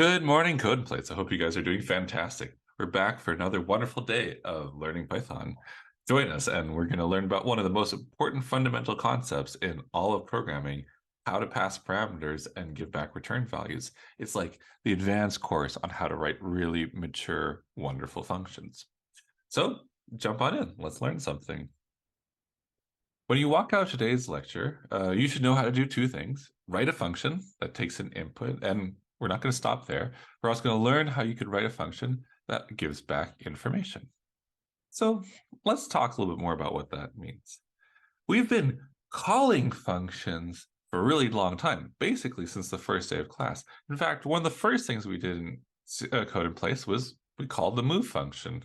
Good morning, Code and Plates. I hope you guys are doing fantastic. We're back for another wonderful day of learning Python. Join us, and we're going to learn about one of the most important fundamental concepts in all of programming, how to pass parameters and give back return values. It's like the advanced course on how to write really mature, wonderful functions. So jump on in. Let's learn something. When you walk out of today's lecture, you should know how to do two things. Write a function that takes an input, and we're not going to stop there. We're also going to learn how you could write a function that gives back information. So let's talk a little bit more about what that means. We've been calling functions for a really long time, basically since the first day of class. In fact, one of the first things we did in Code in Place was we called the move function.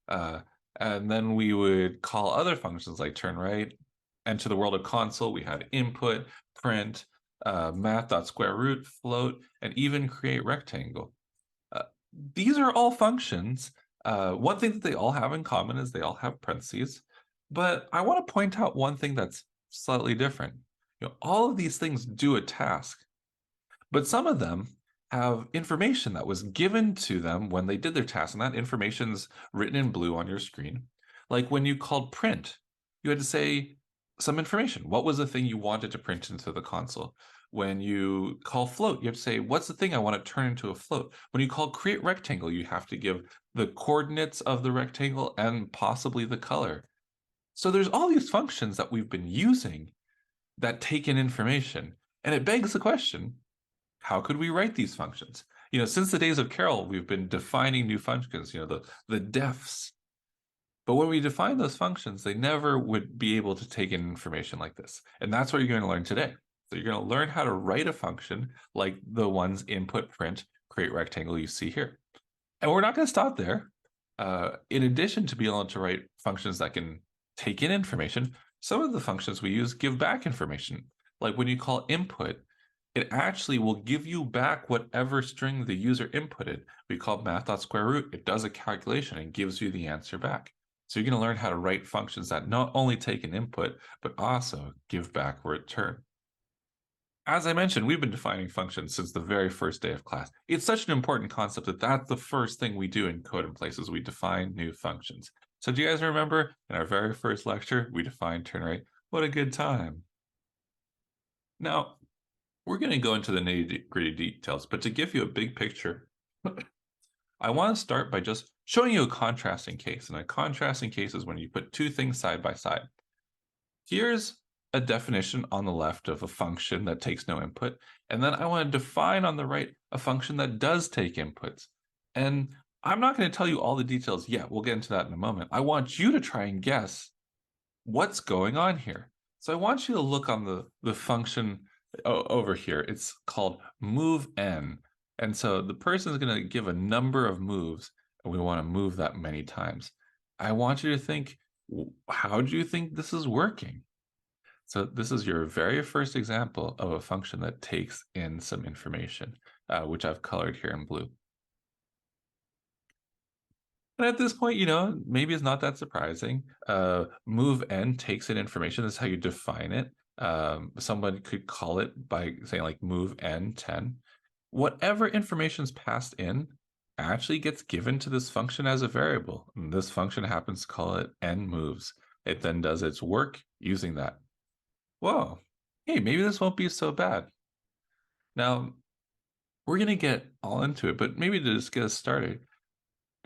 And then we would call other functions like turn right. Enter the world of console, we had input, print, math.square root, float, and even create rectangle. These are all functions. One thing that they all have in common is they all have parentheses. But I want to point out one thing that's slightly different. All of these things do a task, but some of them have information that was given to them when they did their task, and that information's written in blue on your screen. Like when you called print, you had to say some information. What was the thing you wanted to print into the console? When you call float, you have to say, what's the thing I want to turn into a float? When you call create rectangle, you have to give the coordinates of the rectangle and possibly the color. So there's all these functions that we've been using that take in information. And it begs the question, how could we write these functions? Since the days of Carol, we've been defining new functions, the defs. But when we define those functions, they never would be able to take in information like this. And that's what you're going to learn today. So you're going to learn how to write a function like the ones input, print, create rectangle you see here. And we're not going to stop there. In addition to being able to write functions that can take in information, some of the functions we use give back information. Like when you call input, it actually will give you back whatever string the user inputted. We call math.square root. It does a calculation and gives you the answer back. So you're going to learn how to write functions that not only take an input, but also give back a return. As I mentioned, we've been defining functions since the very first day of class. It's such an important concept that that's the first thing we do in Code in Place is we define new functions. So do you guys remember in our very first lecture, we defined turn right? What a good time. Now, we're going to go into the nitty-gritty details, but to give you a big picture, I want to start by just showing you a contrasting case. And a contrasting case is when you put two things side by side. Here's a definition on the left of a function that takes no input. And then I want to define on the right a function that does take inputs. And I'm not going to tell you all the details yet. We'll get into that in a moment. I want you to try and guess what's going on here. So I want you to look on the function over here. It's called move n. And so the person is going to give a number of moves, and we want to move that many times. I want you to think, how do you think this is working? So this is your very first example of a function that takes in some information, which I've colored here in blue. And at this point, maybe it's not that surprising. Move n takes in information. This is how you define it. Someone could call it by saying like move n 10. Whatever information is passed in actually gets given to this function as a variable. And this function happens to call it n moves. It then does its work using that. Whoa, hey, maybe this won't be so bad. Now, we're going to get all into it, but maybe to just get us started,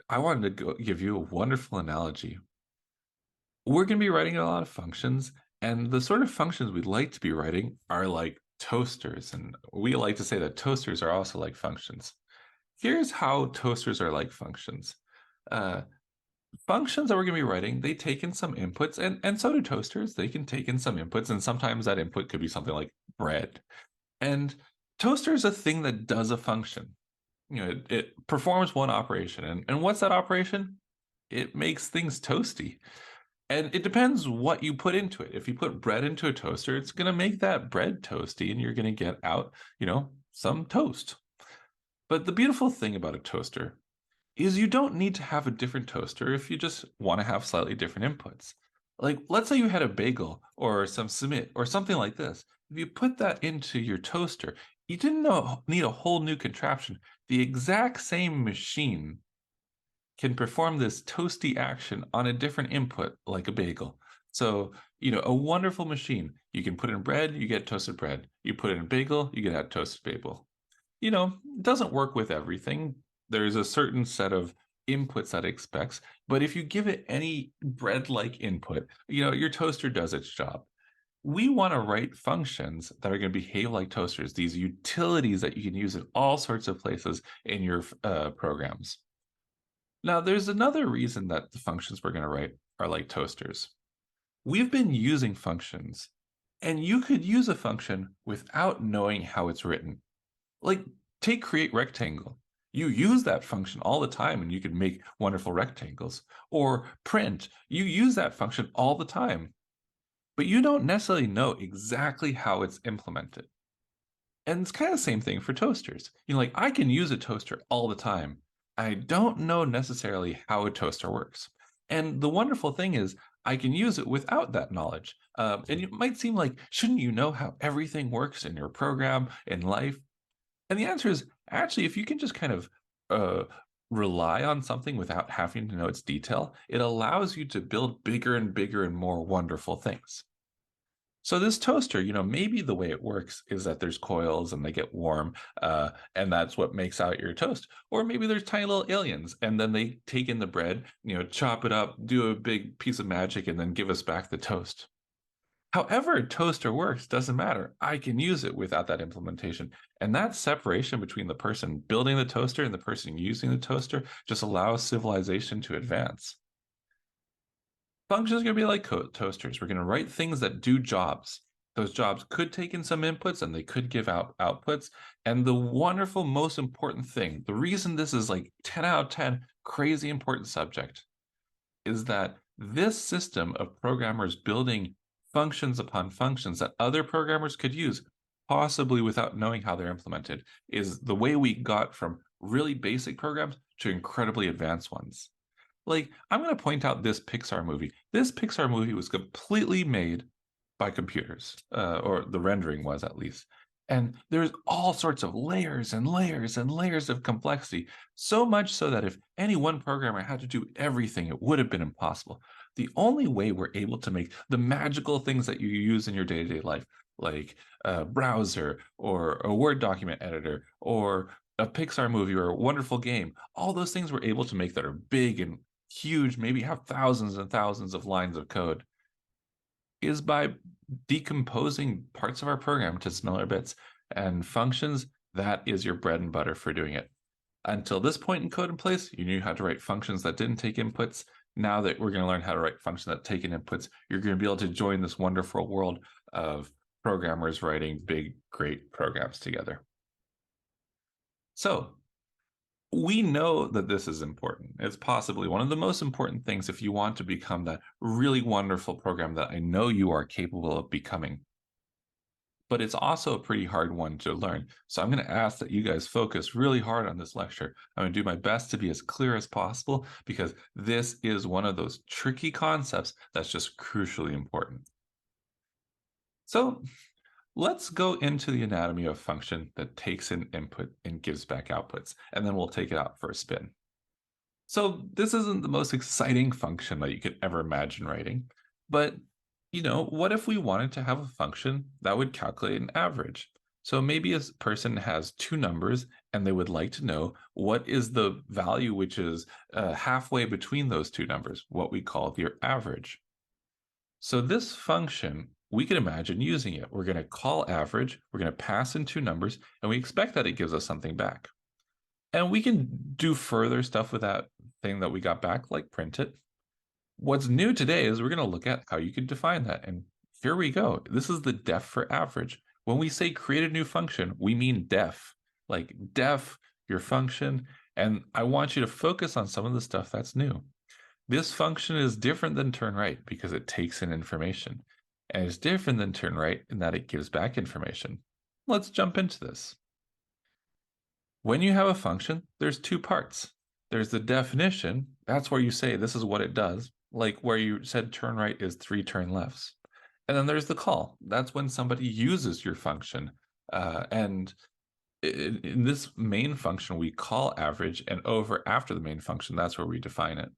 I wanted to give you a wonderful analogy. We're going to be writing a lot of functions, and the sort of functions we'd like to be writing are like toasters, and we like to say that toasters are also like functions. Here's how toasters are like functions. Functions that we're going to be writing, they take in some inputs, and so do toasters. They can take in some inputs, and sometimes that input could be something like bread. And toaster is a thing that does a function. It performs one operation. And what's that operation? It makes things toasty. And it depends what you put into it. If you put bread into a toaster, it's going to make that bread toasty, and you're going to get out, some toast. But the beautiful thing about a toaster is you don't need to have a different toaster if you just want to have slightly different inputs. Like, let's say you had a bagel or some cement or something like this. If you put that into your toaster, You didn't need a whole new contraption. The exact same machine can perform this toasty action on a different input, like a bagel. So, a wonderful machine. You can put in bread, you get toasted bread. You put in a bagel, you get a toasted bagel. It doesn't work with everything. There's a certain set of inputs that it expects, but if you give it any bread-like input, your toaster does its job. We want to write functions that are going to behave like toasters, these utilities that you can use in all sorts of places in your programs. Now, there's another reason that the functions we're going to write are like toasters. We've been using functions, and you could use a function without knowing how it's written. Like, take create rectangle. You use that function all the time, and you can make wonderful rectangles. Or print, you use that function all the time, but you don't necessarily know exactly how it's implemented. And it's kind of the same thing for toasters. Like I can use a toaster all the time. I don't know necessarily how a toaster works. And the wonderful thing is, I can use it without that knowledge. And it might seem like, shouldn't you know how everything works in your program, in life? And the answer is actually, if you can just kind of uh, rely on something without having to know its detail, it allows you to build bigger and bigger and more wonderful things. So this toaster, maybe the way it works is that there's coils and they get warm, and that's what makes out your toast. Or maybe there's tiny little aliens, and then they take in the bread, chop it up, do a big piece of magic, and then give us back the toast. However, a toaster works doesn't matter. I can use it without that implementation. And that separation between the person building the toaster and the person using the toaster just allows civilization to advance. Functions are going to be like toasters. We're going to write things that do jobs. Those jobs could take in some inputs and they could give out outputs. And the wonderful, most important thing, the reason this is like 10 out of 10, crazy important subject, is that this system of programmers building functions upon functions that other programmers could use, possibly without knowing how they're implemented, is the way we got from really basic programs to incredibly advanced ones. Like, I'm going to point out this Pixar movie. This Pixar movie was completely made by computers, or the rendering was at least. And there's all sorts of layers and layers and layers of complexity, so much so that if any one programmer had to do everything, it would have been impossible. The only way we're able to make the magical things that you use in your day-to-day life, like a browser or a Word document editor or a Pixar movie or a wonderful game, all those things we're able to make that are big and huge, maybe have thousands and thousands of lines of code, is by decomposing parts of our program to smaller bits and functions. That is your bread and butter for doing it. Until this point in code in place, you knew how to write functions that didn't take inputs. Now that we're going to learn how to write functions that take in inputs, you're going to be able to join this wonderful world of programmers writing big, great programs together. So we know that this is important. It's possibly one of the most important things if you want to become that really wonderful program that I know you are capable of becoming. But it's also a pretty hard one to learn. So I'm going to ask that you guys focus really hard on this lecture. I'm going to do my best to be as clear as possible because this is one of those tricky concepts that's just crucially important. So let's go into the anatomy of a function that takes in input and gives back outputs, and then we'll take it out for a spin. So this isn't the most exciting function that you could ever imagine writing, but what if we wanted to have a function that would calculate an average? So maybe a person has two numbers and they would like to know what is the value which is halfway between those two numbers, what we call your average. So this function, we can imagine using it. We're going to call average, we're going to pass in two numbers, and we expect that it gives us something back. And we can do further stuff with that thing that we got back, like print it. What's new today is we're going to look at how you can define that. And here we go. This is the def for average. When we say create a new function, we mean def, like def your function. And I want you to focus on some of the stuff that's new. This function is different than turn right because it takes in information. And it's different than turn right in that it gives back information. Let's jump into this. When you have a function, there's two parts. There's the definition. That's where you say this is what it does, like where you said turn right is 3 turn lefts. And then there's the call. That's when somebody uses your function. And In this main function, we call average, and over after the main function, that's where we define it.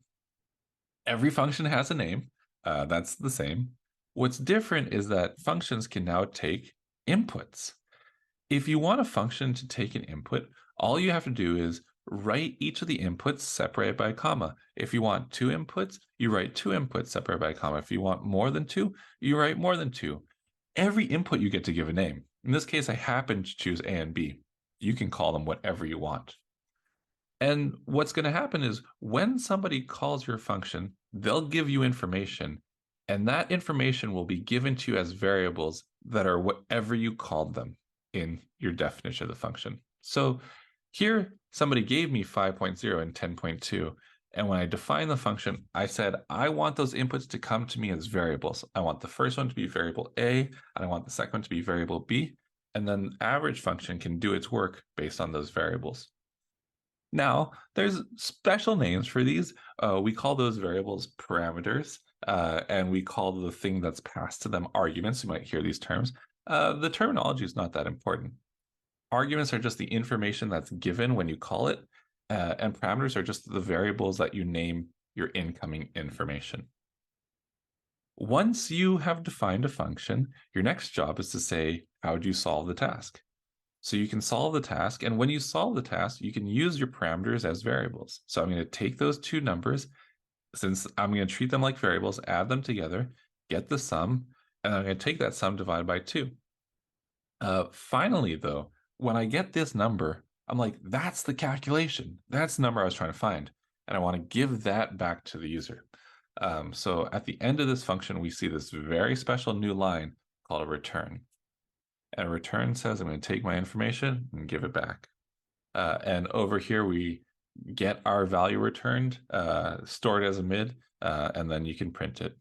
Every function has a name. That's the same. What's different is that functions can now take inputs. If you want a function to take an input, all you have to do is write each of the inputs separated by a comma. If you want two inputs, you write two inputs separated by a comma. If you want more than two, you write more than two. Every input you get to give a name. In this case, I happen to choose A and B. You can call them whatever you want. And what's going to happen is when somebody calls your function, they'll give you information, and that information will be given to you as variables that are whatever you called them in your definition of the function. So here, somebody gave me 5.0 and 10.2. And when I define the function, I said, I want those inputs to come to me as variables. I want the first one to be variable A, and I want the second one to be variable B. And then the average function can do its work based on those variables. Now, there's special names for these. We call those variables parameters, and we call the thing that's passed to them arguments. You might hear these terms. The terminology is not that important. Arguments are just the information that's given when you call it, and parameters are just the variables that you name your incoming information. Once you have defined a function, your next job is to say, how do you solve the task? So you can solve the task, and when you solve the task, you can use your parameters as variables. So I'm going to take those two numbers, since I'm going to treat them like variables, add them together, get the sum, and I'm going to take that sum divided by 2. Finally, though, when I get this number, I'm like, that's the calculation. That's the number I was trying to find. And I want to give that back to the user. So at the end of this function, we see this very special new line called a return. And a return says, I'm going to take my information and give it back. And over here, we get our value returned, stored as a mid, and then you can print it.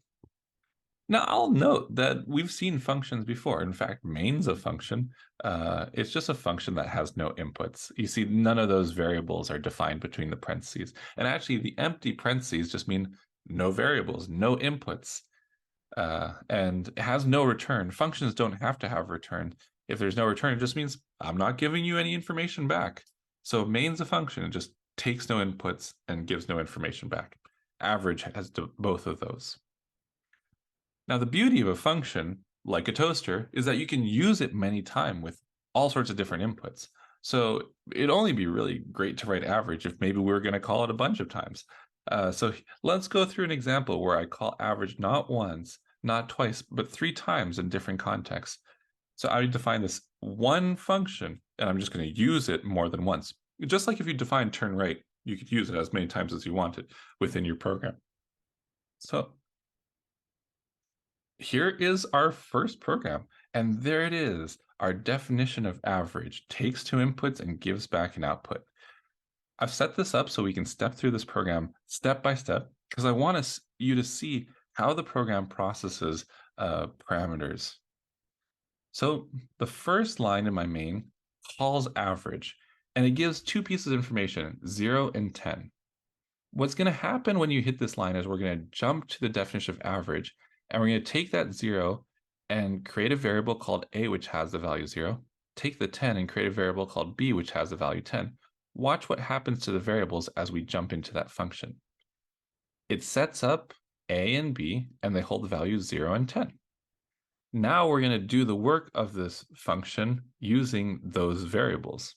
Now, I'll note that we've seen functions before. In fact, main's a function. It's just a function that has no inputs. You see, none of those variables are defined between the parentheses. And actually, the empty parentheses just mean no variables, no inputs. And it has no return. Functions don't have to have return. If there's no return, it just means I'm not giving you any information back. So main's a function. It just takes no inputs and gives no information back. Average has both of those. Now, the beauty of a function, like a toaster, is that you can use it many times with all sorts of different inputs. So it'd only be really great to write average if maybe we were going to call it a bunch of times. So let's go through an example where I call average not once, not twice, but 3 times in different contexts. So I define this one function, and I'm just going to use it more than once. Just like if you define turn right, you could use it as many times as you wanted within your program. So here is our first program, and there it is. Our definition of average takes 2 inputs and gives back an output. I've set this up so we can step through this program step by step because I want you to see how the program processes parameters. So the first line in my main calls average, and it gives 2 pieces of information, 0 and 10. What's going to happen when you hit this line is we're going to jump to the definition of average, and we're going to take that 0 and create a variable called a, which has the value 0, take the 10 and create a variable called b, which has the value 10. Watch what happens to the variables as we jump into that function. It sets up a and b, and they hold the values 0 and 10. Now we're going to do the work of this function using those variables.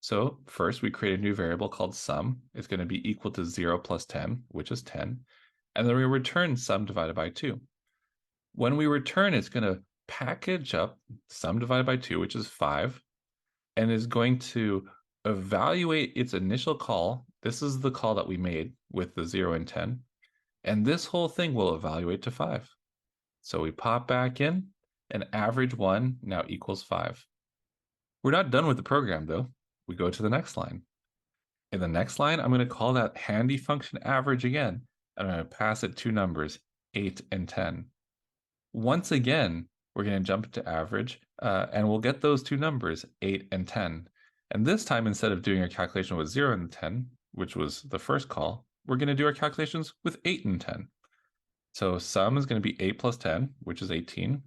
So first we create a new variable called sum. It's going to be equal to 0 plus 10, which is 10. And then we return sum divided by 2. When we return, it's going to package up sum divided by 2, which is 5, and is going to evaluate its initial call. This is the call that we made with the 0 and 10. And this whole thing will evaluate to 5. So we pop back in, and average 1 now equals 5. We're not done with the program, though. We go to the next line. In the next line, I'm going to call that handy function average again, and I'm going to pass it 2 numbers, 8 and 10. Once again, we're going to jump to average, and we'll get those 2 numbers, 8 and 10. And this time, instead of doing our calculation with 0 and 10, which was the first call, we're going to do our calculations with 8 and 10. So sum is going to be 8 plus 10, which is 18.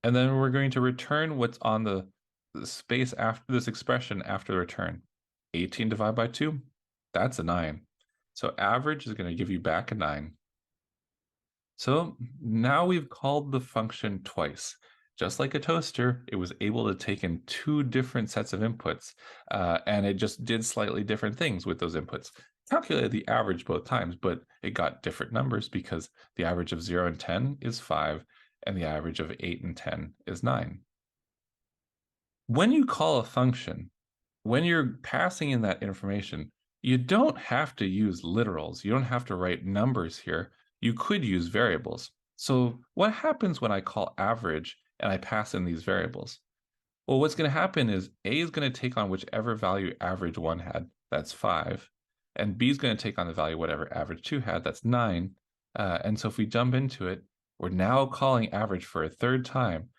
And then we're going to return what's on the the space after this expression after the return. 18 divided by 2, that's a 9. So average is going to give you back a 9. So now we've called the function twice. Just like a toaster, it was able to take in two different sets of inputs, and it just did slightly different things with those inputs. Calculated the average both times, but it got different numbers because the average of 0 and 10 is 5, and the average of 8 and 10 is 9. When you call a function, when you're passing in that information, you don't have to use literals. You don't have to write numbers here. You could use variables. So what happens when I call average and I pass in these variables? Well, what's going to happen is A is going to take on whichever value average 1 had, that's 5, and B is going to take on the value whatever average 2 had, that's 9. And so if we jump into it, we're now calling average for a third time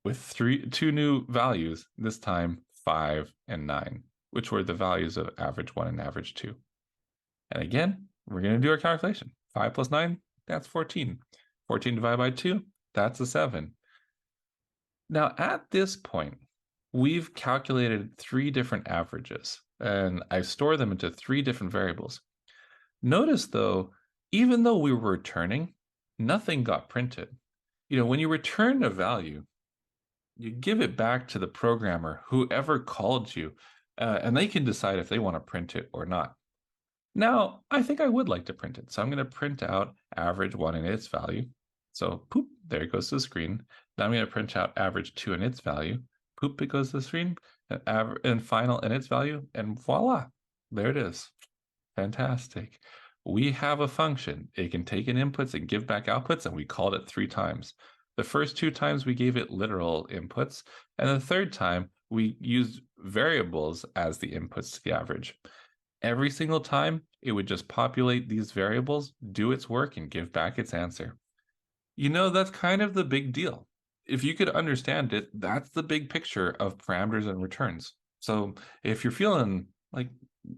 with two new values, this time 5 and 9, which were the values of average 1 and average 2. And again, we're going to do our calculation. 5 plus 9, that's 14. 14 divided by 2, that's a 7. Now, at this point, we've calculated 3 different averages, and I store them into 3 different variables. Notice, though, even though we were returning, nothing got printed. When you return a value, you give it back to the programmer, whoever called you, and they can decide if they want to print it or not. Now, I think I would like to print it, so I'm going to print out average 1 and its value. So, poop, there it goes to the screen. Now I'm going to print out average 2 and its value. Poop, it goes to the screen. And final and its value, and voila, there it is. Fantastic. We have a function. It can take in inputs and give back outputs, and we called it 3 times. The first 2 times we gave it literal inputs, and the third time we used variables as the inputs to the average. Every single time, it would just populate these variables, do its work, and give back its answer. That's kind of the big deal. If you could understand it, that's the big picture of parameters and returns. So if you're feeling like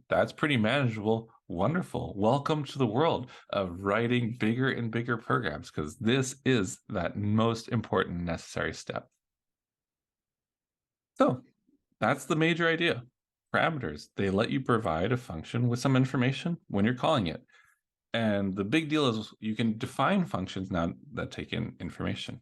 that's pretty manageable, wonderful. Welcome to the world of writing bigger and bigger programs, because this is that most important necessary step. So that's the major idea. Parameters, they let you provide a function with some information when you're calling it. And the big deal is you can define functions now that take in information.